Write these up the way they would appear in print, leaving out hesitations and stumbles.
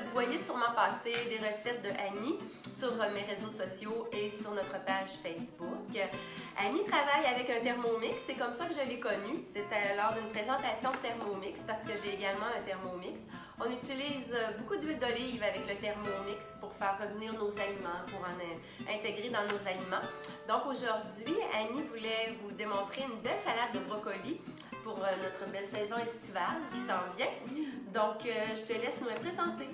Vous voyez sûrement passer des recettes de Annie sur mes réseaux sociaux et sur notre page Facebook. Annie travaille avec un Thermomix, c'est comme ça que je l'ai connue. C'était lors d'une présentation de Thermomix parce que j'ai également un Thermomix. On utilise beaucoup d'huile d'olive avec le Thermomix pour faire revenir nos aliments, pour en intégrer dans nos aliments. Donc aujourd'hui, Annie voulait vous démontrer une belle salade de brocoli pour notre belle saison estivale qui s'en vient. Donc, je te laisse nous la présenter.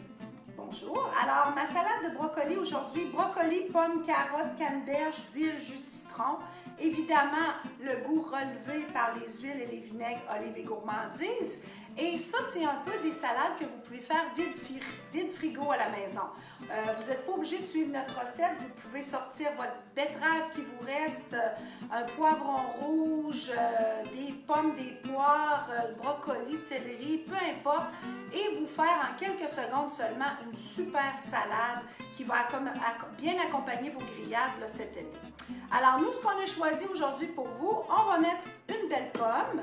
Bonjour. Alors, ma salade de brocoli aujourd'hui, brocoli, pommes, carottes, canneberge, huile, jus de citron. Évidemment, le goût relevé par les huiles et les vinaigres Olive et Gourmandise. Et ça, c'est un peu des salades que vous pouvez faire vide frigo à la maison. Vous n'êtes pas obligé de suivre notre recette. Vous pouvez sortir votre betterave qui vous reste, un poivron rouge, des pommes, des poires, brocoli, céleri, peu importe. Et vous faire en quelques secondes seulement une super salade qui va bien accompagner vos grillades là, cet été. Alors, nous, ce qu'on a choisi aujourd'hui pour vous, on va mettre une belle pomme,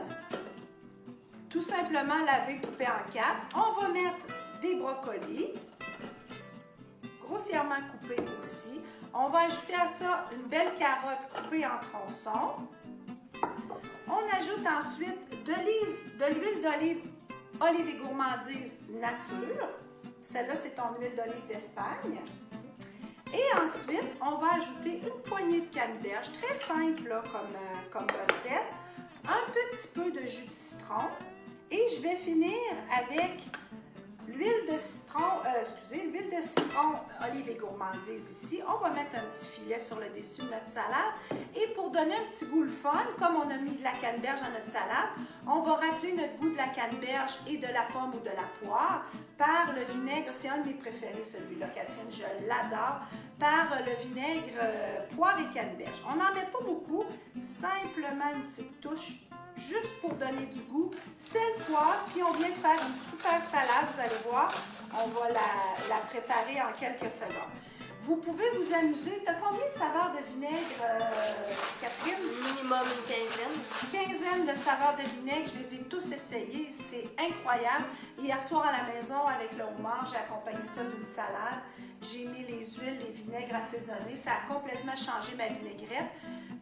tout simplement lavée, coupée en quatre. On va mettre des brocolis, grossièrement coupés aussi. On va ajouter à ça une belle carotte coupée en tronçons. On ajoute ensuite de l'huile d'olive Olive et Gourmandise nature. Celle-là, c'est ton huile d'olive d'Espagne. Et ensuite, on va ajouter une poignée de canneberge, très simple là, comme recette. Un petit peu de jus de citron. Et je vais finir avec l'huile de citron Olive et Gourmandise ici. On va mettre un petit filet sur le dessus de notre salade. Et pour donner un petit goût le fun, comme on a mis de la canneberge dans notre salade, on va rappeler notre goût de la canneberge et de la pomme ou de la poire par le vinaigre. C'est un de mes préférés, celui-là, Catherine, je l'adore. Par le vinaigre poire et canneberge. On n'en met pas beaucoup, simplement une petite touche juste pour donner du goût. Sel, poivre, puis on vient de faire une super salade, vous allez voir. On va la préparer en quelques secondes. Vous pouvez vous amuser. Tu as combien de saveurs de vinaigre, Catherine? Minimum une quinzaine. Une quinzaine de saveurs de vinaigre. Je les ai tous essayés. C'est incroyable. Hier soir à la maison, avec le homard, j'ai accompagné ça d'une salade. J'ai mis les huiles, les vinaigres assaisonnés. Ça a complètement changé ma vinaigrette.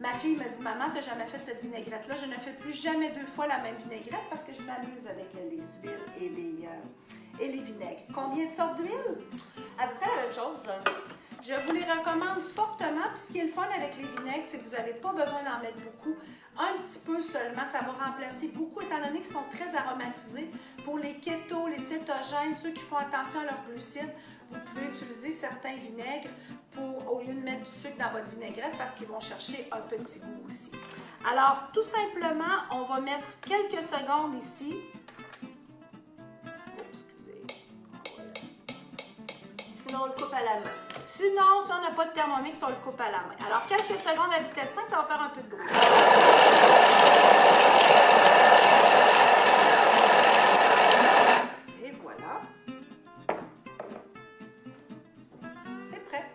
Ma fille me dit, maman, tu n'as jamais fait cette vinaigrette-là. Je ne fais plus jamais 2 fois la même vinaigrette parce que je m'amuse avec les huiles et les vinaigres. Combien de sortes d'huile? À peu près la même chose. Je vous les recommande fortement. Puis ce qui est le fun avec les vinaigres, c'est que vous n'avez pas besoin d'en mettre beaucoup. Un petit peu seulement, ça va remplacer beaucoup, étant donné qu'ils sont très aromatisés. Pour les kétos, les cétogènes, ceux qui font attention à leurs glucides, vous pouvez utiliser certains vinaigres au lieu de mettre du sucre dans votre vinaigrette parce qu'ils vont chercher un petit goût aussi. Alors, tout simplement, on va mettre quelques secondes ici. Sinon, on le coupe à la main. Sinon, si on n'a pas de Thermomix, on le coupe à la main. Alors, quelques secondes à vitesse 5, ça va faire un peu de bruit. Et voilà. C'est prêt.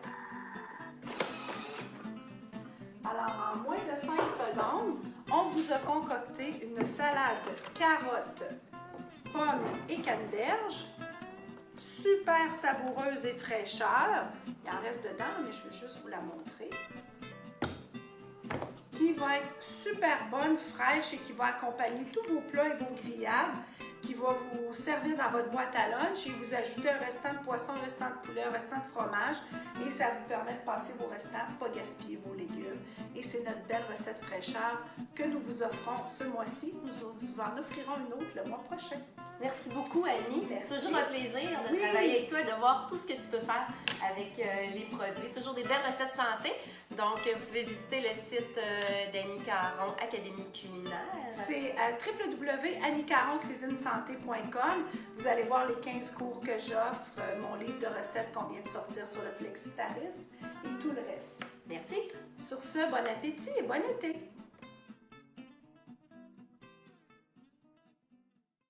Alors, en moins de 5 secondes, on vous a concocté une salade carottes, pommes et canneberge. Super savoureuse et fraîcheur. Il en reste dedans, mais je vais juste vous la montrer. Qui va être super bonne, fraîche et qui va accompagner tous vos plats et vos grillades, qui va vous servir dans votre boîte à lunch et vous ajouter un restant de poisson, un restant de poulet, un restant de fromage et ça vous permet de passer vos restants, pas gaspiller vos légumes. Et c'est notre belle recette fraîcheur que nous vous offrons ce mois-ci. Nous vous en offrirons une autre le mois prochain. Merci beaucoup, Annie. Merci. Toujours un plaisir de travailler avec toi et de voir tout ce que tu peux faire avec les produits. Toujours des belles recettes santé. Donc, vous pouvez visiter le site d'Annie Caron, Académie culinaire. C'est à www.anniecaroncuisinesanté.com. Vous allez voir les 15 cours que j'offre, mon livre de recettes qu'on vient de sortir sur le flexitarisme et tout le reste. Merci. Sur ce, bon appétit et bon été.